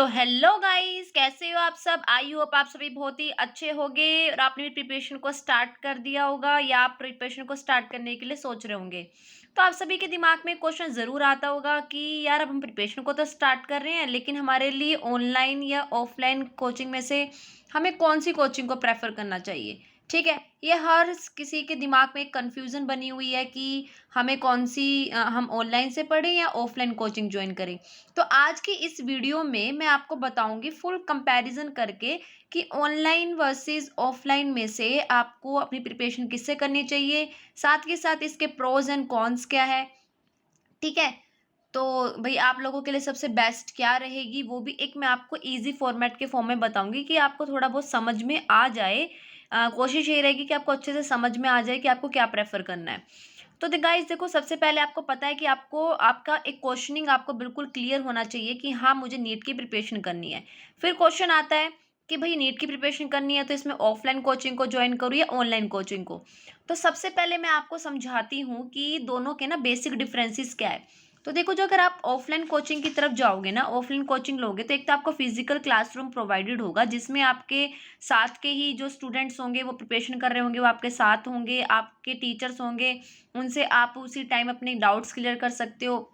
तो hello guys, कैसे हो आप सब। आई होप आप सभी बहुत ही अच्छे होंगे और आपने भी प्रिपरेशन को स्टार्ट कर दिया होगा या आप प्रिपरेशन को स्टार्ट करने के लिए सोच रहे होंगे। तो आप सभी के दिमाग में क्वेश्चन ज़रूर आता होगा कि यार अब हम प्रिपरेशन को तो स्टार्ट कर रहे हैं, लेकिन हमारे लिए ऑनलाइन या ऑफलाइन कोचिंग में से हमें कौन सी कोचिंग को प्रेफर करना चाहिए। ठीक है, ये हर किसी के दिमाग में एक कन्फ्यूज़न बनी हुई है कि हमें कौन सी हम ऑनलाइन से पढ़ें या ऑफलाइन कोचिंग ज्वाइन करें। तो आज की इस वीडियो में मैं आपको बताऊंगी फुल कंपैरिजन करके कि ऑनलाइन वर्सेस ऑफलाइन में से आपको अपनी प्रिपरेशन किससे करनी चाहिए, साथ के साथ इसके प्रोज एंड कॉन्स क्या है। ठीक है, तो भाई आप लोगों के लिए सबसे बेस्ट क्या रहेगी वो भी एक मैं आपको इजी फॉर्मेट के फॉर्म में बताऊंगी कि आपको थोड़ा बहुत समझ में आ जाए। कोशिश ये रहेगी कि आपको अच्छे से समझ में आ जाए कि आपको क्या प्रेफर करना है। तो गाइस देखो, सबसे पहले आपको पता है कि आपको आपका एक क्वेश्चनिंग आपको बिल्कुल क्लियर होना चाहिए कि हाँ मुझे नीट की प्रिपरेशन करनी है। फिर क्वेश्चन आता है कि भाई नीट की प्रिपरेशन करनी है तो इसमें ऑफलाइन कोचिंग को ज्वाइन करूँ या ऑनलाइन कोचिंग को। तो सबसे पहले मैं आपको समझाती हूँ कि दोनों के ना बेसिक डिफरेंसेस क्या है। तो देखो, जो अगर आप ऑफलाइन कोचिंग की तरफ जाओगे ना, ऑफलाइन कोचिंग लोगे, तो एक तो आपको फिजिकल क्लासरूम प्रोवाइडेड होगा जिसमें आपके साथ के ही जो स्टूडेंट्स होंगे वो प्रिपरेशन कर रहे होंगे, वो आपके साथ होंगे, आपके टीचर्स होंगे, उनसे आप उसी टाइम अपने डाउट्स क्लियर कर सकते हो।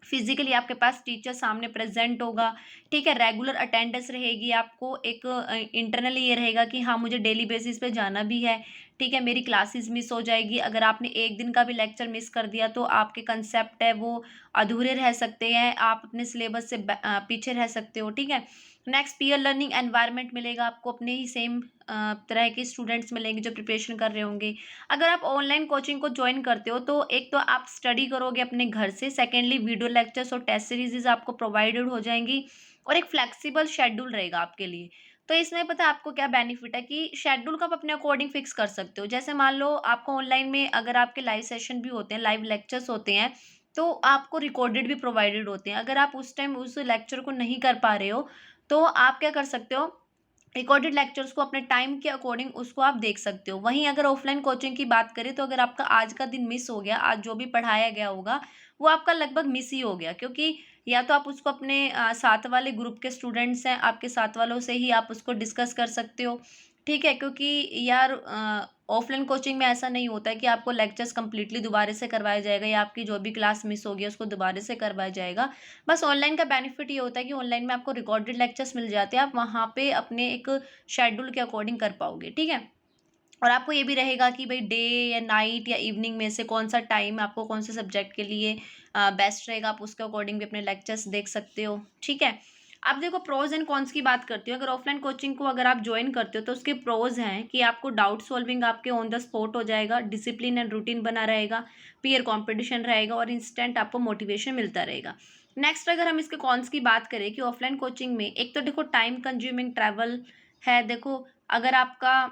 फिजिकली आपके पास टीचर सामने प्रेजेंट होगा। ठीक है, रेगुलर अटेंडेंस रहेगी, आपको एक इंटरनली ये रहेगा कि हाँ मुझे डेली बेसिस पे जाना भी है। ठीक है, मेरी क्लासेस मिस हो जाएगी, अगर आपने एक दिन का भी लेक्चर मिस कर दिया तो आपके कंसेप्ट है वो अधूरे रह सकते हैं, आप अपने सिलेबस से पीछे रह सकते हो। ठीक है, नेक्स्ट पीयर लर्निंग एनवायरनमेंट मिलेगा आपको, अपने ही सेम तरह के स्टूडेंट्स मिलेंगे जो प्रिपरेशन कर रहे होंगे। अगर आप ऑनलाइन कोचिंग को ज्वाइन करते हो तो एक तो आप स्टडी करोगे अपने घर से, सेकेंडली वीडियो लेक्चर्स और टेस्ट सीरीज आपको प्रोवाइडेड हो जाएंगी और एक फ्लेक्सिबल शेड्यूल रहेगा आपके लिए। तो इसमें पता है आपको क्या बेनिफिट है कि शेड्यूल को आप अपने अकॉर्डिंग फिक्स कर सकते हो। जैसे मान लो आपको ऑनलाइन में अगर आपके लाइव सेशन भी होते हैं, लाइव लेक्चर्स होते हैं, तो आपको रिकॉर्डेड भी प्रोवाइडेड होते हैं। अगर आप उस टाइम उस लेक्चर को नहीं कर पा रहे हो तो आप क्या कर सकते हो, रिकॉर्डेड लेक्चर्स को अपने टाइम के अकॉर्डिंग उसको आप देख सकते हो। वहीं अगर ऑफलाइन कोचिंग की बात करें तो अगर आपका आज का दिन मिस हो गया, आज जो भी पढ़ाया गया होगा वो आपका लगभग मिस ही हो गया, क्योंकि या तो आप उसको अपने साथ वाले ग्रुप के स्टूडेंट्स हैं आपके साथ वालों से ही आप उसको डिस्कस कर सकते हो। ठीक है, क्योंकि यार ऑफलाइन कोचिंग में ऐसा नहीं होता है कि आपको लेक्चर्स कंप्लीटली दोबारा से करवाया जाएगा या आपकी जो भी क्लास मिस होगी उसको दोबारा से करवाया जाएगा। बस ऑनलाइन का बेनिफिट ये होता है कि ऑनलाइन में आपको रिकॉर्डेड लेक्चर्स मिल जाते हैं, आप वहाँ पे अपने एक शेड्यूल के अकॉर्डिंग कर पाओगे। ठीक है, और आपको ये भी रहेगा कि भाई डे या नाइट या इवनिंग में से कौन सा टाइम आपको कौन से सब्जेक्ट के लिए बेस्ट रहेगा, आप उसके अकॉर्डिंग भी अपने लेक्चर्स देख सकते हो। ठीक है, अब देखो प्रोज एंड कॉन्स की बात करती हूँ। अगर ऑफलाइन कोचिंग को अगर आप ज्वाइन करते हो तो उसके प्रोज हैं कि आपको डाउट सॉल्विंग आपके ऑन द स्पॉट हो जाएगा, डिसिप्लिन एंड रूटीन बना रहेगा, पीयर कॉम्पिटिशन रहेगा और इंस्टेंट आपको मोटिवेशन मिलता रहेगा। नेक्स्ट, अगर हम इसके कॉन्स की बात करें कि ऑफलाइन कोचिंग में एक तो देखो टाइम कंज्यूमिंग ट्रैवल है। देखो, अगर आपका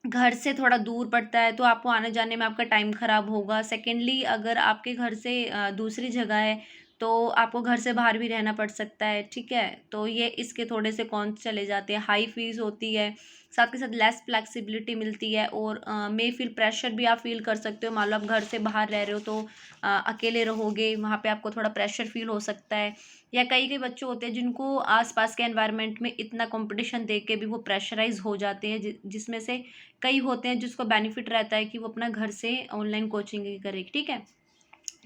घर से थोड़ा दूर पड़ता है तो आपको आने जाने में आपका टाइम ख़राब होगा। सेकेंडली, अगर आपके घर से दूसरी जगह है तो आपको घर से बाहर भी रहना पड़ सकता है। ठीक है, तो ये इसके थोड़े से कॉन्स चले जाते हैं। हाई फीस होती है, साथ के साथ लेस फ्लेक्सिबिलिटी मिलती है और मे फिर प्रेशर भी आप फील कर सकते हो। मान लो आप घर से बाहर रह रहे हो तो अकेले रहोगे, वहाँ पे आपको थोड़ा प्रेशर फील हो सकता है। या कई कई बच्चे होते हैं जिनको आसपास के एनवायरनमेंट में इतना कंपटीशन देख के भी वो प्रेशराइज हो जाते हैं, जिसमें से कई होते हैं जिसको बेनिफिट रहता है कि वो अपना घर से ऑनलाइन कोचिंग ही करे। ठीक है,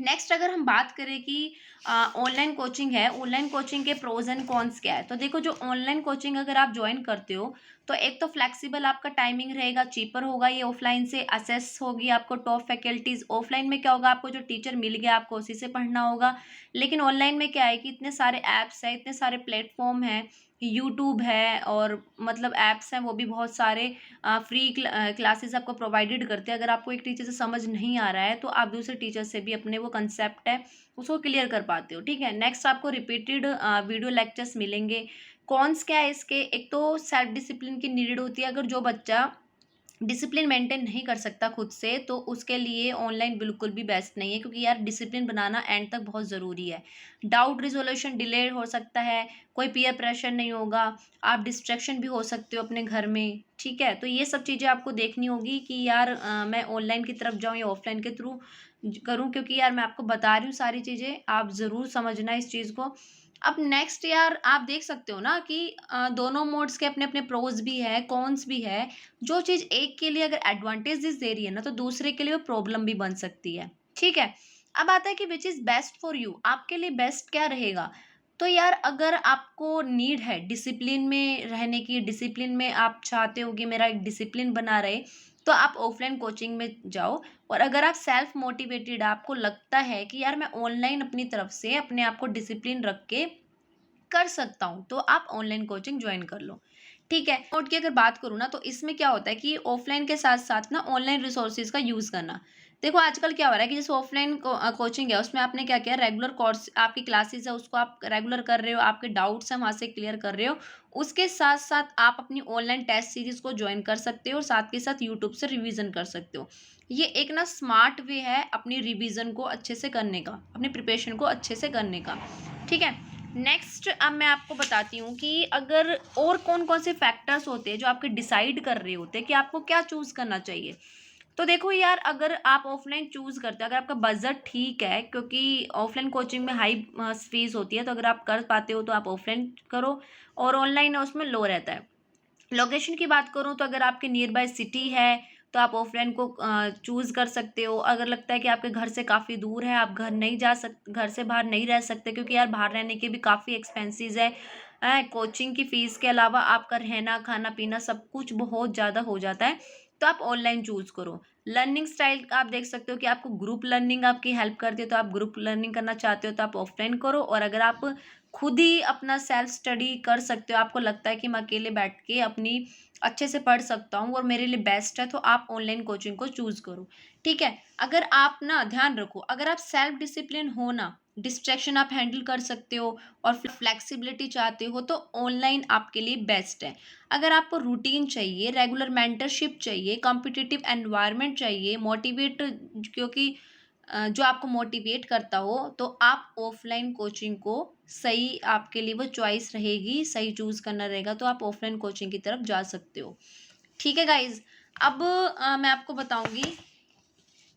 नेक्स्ट अगर हम बात करें कि ऑनलाइन कोचिंग है, ऑनलाइन कोचिंग के प्रोज एंड कॉन्स क्या है। तो देखो, जो ऑनलाइन कोचिंग अगर आप ज्वाइन करते हो तो एक तो फ्लेक्सिबल आपका टाइमिंग रहेगा, चीपर होगा ये ऑफलाइन से, असेस होगी आपको टॉप फैकल्टीज। ऑफलाइन में क्या होगा, आपको जो टीचर मिल गया आपको उसी से पढ़ना होगा। लेकिन ऑनलाइन में क्या है कि इतने सारे ऐप्स हैं, इतने सारे प्लेटफॉर्म हैं, यूट्यूब है और मतलब ऐप्स हैं वो भी बहुत सारे, फ्री क्लासेस आपको प्रोवाइडेड करते हैं। अगर आपको एक टीचर से समझ नहीं आ रहा है तो आप दूसरे टीचर से भी अपने वो कंसेप्ट है उसको क्लियर कर पाते हो। ठीक है, नेक्स्ट आपको रिपीटेड वीडियो लेक्चर्स मिलेंगे। कॉन्स क्या है इसके, एक तो सेल्फ डिसिप्लिन की नीड होती है। अगर जो बच्चा डिसिप्लिन मेंटेन नहीं कर सकता खुद से तो उसके लिए ऑनलाइन बिल्कुल भी बेस्ट नहीं है, क्योंकि यार डिसिप्लिन बनाना एंड तक बहुत ज़रूरी है। डाउट रिजोल्यूशन डिले हो सकता है, कोई पीयर प्रेशर नहीं होगा, आप डिस्ट्रैक्शन भी हो सकते हो अपने घर में। ठीक है, तो ये सब चीज़ें आपको देखनी होगी कि यार मैं ऑनलाइन की तरफ जाऊँ या ऑफलाइन के थ्रू करूँ, क्योंकि यार मैं आपको बता रही हूँ सारी चीज़ें, आप ज़रूर समझना इस चीज़ को। अब नेक्स्ट यार आप देख सकते हो ना कि दोनों मोड्स के अपने अपने प्रोज भी है, कॉन्स भी है। जो चीज़ एक के लिए अगर एडवांटेजेस दे रही है ना, तो दूसरे के लिए वो प्रॉब्लम भी बन सकती है। ठीक है? अब आता है कि which is best for you, आपके लिए बेस्ट क्या रहेगा? तो यार अगर आपको नीड है डिसिप्लिन में रहने की, डिसिप्लिन में आप चाहते हो कि मेरा एक डिसिप्लिन बना रहे, तो आप ऑफलाइन कोचिंग में जाओ। और अगर आप सेल्फ मोटिवेटेड, आपको लगता है कि यार मैं ऑनलाइन अपनी तरफ से अपने आप को डिसिप्लिन रख के कर सकता हूँ, तो आप ऑनलाइन कोचिंग ज्वाइन कर लो। ठीक है? नोट की अगर बात करूँ ना, तो इसमें क्या होता है कि ऑफलाइन के साथ-साथ ना ऑनलाइन रिसोर्सेज़ का यूज़ करना। देखो आजकल क्या हो रहा है कि जैसे ऑफलाइन कोचिंग है, उसमें आपने क्या किया, रेगुलर कोर्स आपकी क्लासेस है उसको आप रेगुलर कर रहे हो, आपके डाउट्स हैं वहाँ से क्लियर कर रहे हो। उसके साथ-साथ आप अपनी ऑनलाइन टेस्ट सीरीज़ को जॉइन कर सकते हो और साथ के साथ यूट्यूब से रिवीजन कर सकते हो। ये एक ना स्मार्ट वे है अपनी रिवीजन को अच्छे से करने का, अपनी प्रिपरेशन को अच्छे से करने का। ठीक है? नेक्स्ट अब मैं आपको बताती हूँ कि अगर और कौन-कौन से फैक्टर्स होते हैं जो आपके डिसाइड कर रहे होते हैं कि आपको क्या चूज़ करना चाहिए। तो देखो यार अगर आप ऑफलाइन चूज़ करते हो, अगर आपका बजट ठीक है, क्योंकि ऑफलाइन कोचिंग में हाई फीस होती है, तो अगर आप कर पाते हो तो आप ऑफलाइन करो, और ऑनलाइन है उसमें लो रहता है। लोकेशन की बात करूँ तो अगर आपके नियर बाय सिटी है, तो आप ऑफलाइन को चूज़ कर सकते हो। अगर लगता है कि आपके घर से काफ़ी दूर है, आप घर से बाहर नहीं रह सकते, क्योंकि यार बाहर रहने के भी काफ़ी एक्सपेंसेस है। कोचिंग की फ़ीस के अलावा आपका रहना, खाना-पीना सब कुछ बहुत ज़्यादा हो जाता है, तो आप ऑनलाइन चूज़ करो। लर्निंग स्टाइल आप देख सकते हो कि आपको ग्रुप लर्निंग आपकी हेल्प करती है, तो आप ग्रुप लर्निंग करना चाहते हो तो आप ऑफलाइन करो। और अगर आप खुद ही अपना सेल्फ स्टडी कर सकते हो, आपको लगता है कि मैं अकेले बैठ के अपनी अच्छे से पढ़ सकता हूँ और मेरे लिए बेस्ट है, तो आप ऑनलाइन कोचिंग को चूज़ करो। ठीक है? अगर आप ना ध्यान रखो, अगर आप सेल्फ डिसिप्लिन हो ना, डिस्ट्रैक्शन आप हैंडल कर सकते हो और फ्लेक्सिबिलिटी चाहते हो, तो ऑनलाइन आपके लिए बेस्ट है। अगर आपको रूटीन चाहिए, रेगुलर मेंटरशिप चाहिए, कॉम्पिटिटिव एनवायरनमेंट चाहिए, मोटिवेट क्योंकि जो आपको मोटिवेट करता हो, तो आप ऑफलाइन कोचिंग को सही आपके लिए वो चॉइस रहेगी, सही चूज़ करना रहेगा, तो आप ऑफलाइन कोचिंग की तरफ जा सकते हो। ठीक है गाइज़? अब मैं आपको बताऊँगी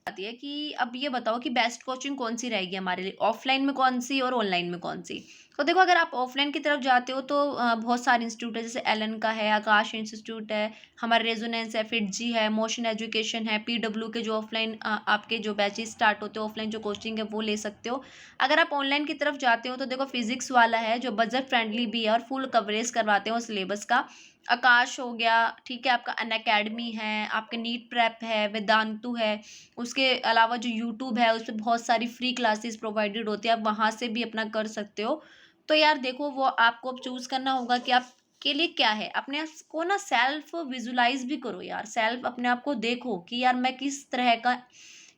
आती है कि अब ये बताओ कि बेस्ट कोचिंग कौन-सी रहेगी हमारे लिए, ऑफ़लाइन में कौन-सी और ऑनलाइन में कौन-सी? तो देखो अगर आप ऑफ़लाइन की तरफ जाते हो तो बहुत सारे इंस्टीट्यूट है, जैसे एलन का है, आकाश इंस्टीट्यूट है, हमारा रेजोनेंस है, फिटजी है, मोशन एजुकेशन है, पीडब्ल्यू के जो ऑफ़लाइन आपके जो बैचेज़ स्टार्ट होते हैं, ऑफ़लाइन जो कोचिंग है वो ले सकते हो। अगर आप ऑनलाइन की तरफ जाते हो तो देखो फिज़िक्स वाला है जो बजट फ्रेंडली भी है और फुल कवरेज करवाते हैं उस सिलेबस का। आकाश हो गया, ठीक है, आपका अनअकैडमी है, आपके नीट प्रेप है, वेदांतु है। उसके अलावा जो यूट्यूब है, उसपे बहुत सारी फ्री क्लासेस प्रोवाइडेड होती है, आप वहाँ से भी अपना कर सकते हो। तो यार देखो वो आपको अब चूज़ करना होगा कि आपके लिए क्या है। अपने आप को ना सेल्फ विजुलाइज़ भी करो यार, सेल्फ अपने आप को देखो कि यार मैं किस तरह का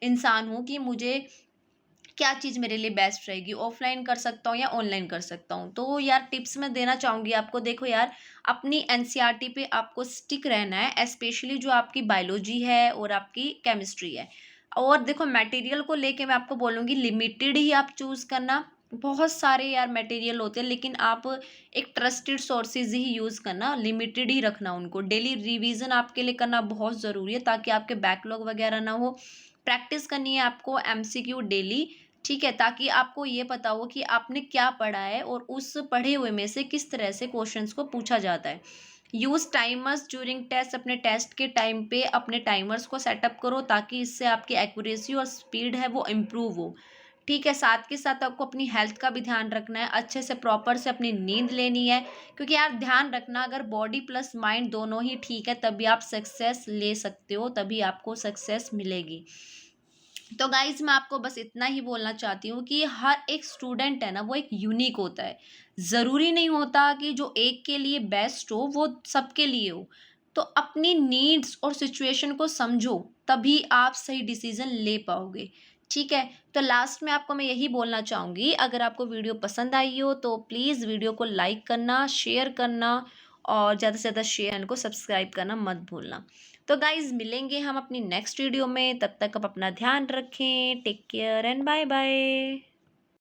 इंसान हूँ, कि मुझे क्या चीज़ मेरे लिए बेस्ट रहेगी, ऑफ़लाइन कर सकता हूँ या ऑनलाइन कर सकता हूँ। तो यार टिप्स मैं देना चाहूँगी आपको, देखो यार अपनी एनसीईआरटी पे आपको स्टिक रहना है, स्पेशली जो आपकी बायोलॉजी है और आपकी केमिस्ट्री है। और देखो मटेरियल को लेके मैं आपको बोलूँगी लिमिटेड ही आप चूज़ करना। बहुत सारे यार मटेरियल होते हैं, लेकिन आप एक ट्रस्टेड सोर्सेज़ ही यूज़ करना, लिमिटेड ही रखना उनको। डेली रिवीज़न आपके लिए करना बहुत ज़रूरी है, ताकि आपके बैकलॉग वगैरह ना हो। प्रैक्टिस करनी है आपको एमसीक्यू डेली, ठीक है? ताकि आपको ये पता हो कि आपने क्या पढ़ा है और उस पढ़े हुए में से किस तरह से क्वेश्चंस को पूछा जाता है। यूज़ टाइमर्स ड्यूरिंग टेस्ट, अपने टेस्ट के टाइम पे अपने टाइमर्स को सेटअप करो, ताकि इससे आपकी एक्यूरेसी और स्पीड है वो इम्प्रूव हो। ठीक है? साथ के साथ आपको अपनी हेल्थ का भी ध्यान रखना है, अच्छे से प्रॉपर से अपनी नींद लेनी है, क्योंकि यार ध्यान रखना अगर बॉडी प्लस माइंड दोनों ही ठीक है, तभी आप सक्सेस ले सकते हो, तभी आपको सक्सेस मिलेगी। तो गाइज मैं आपको बस इतना ही बोलना चाहती हूँ कि हर एक स्टूडेंट है ना, वो एक यूनिक होता है। ज़रूरी नहीं होता कि जो एक के लिए बेस्ट हो वो सबके लिए हो। तो अपनी नीड्स और सिचुएशन को समझो, तभी आप सही डिसीजन ले पाओगे। ठीक है? तो लास्ट में आपको मैं यही बोलना चाहूँगी, अगर आपको वीडियो पसंद आई हो तो प्लीज़ वीडियो को लाइक करना, शेयर करना और ज़्यादा से ज़्यादा चैनल को सब्सक्राइब करना मत भूलना। तो गाइज़ मिलेंगे हम अपनी नेक्स्ट वीडियो में, तब तक आप अपना ध्यान रखें। Take care and bye bye.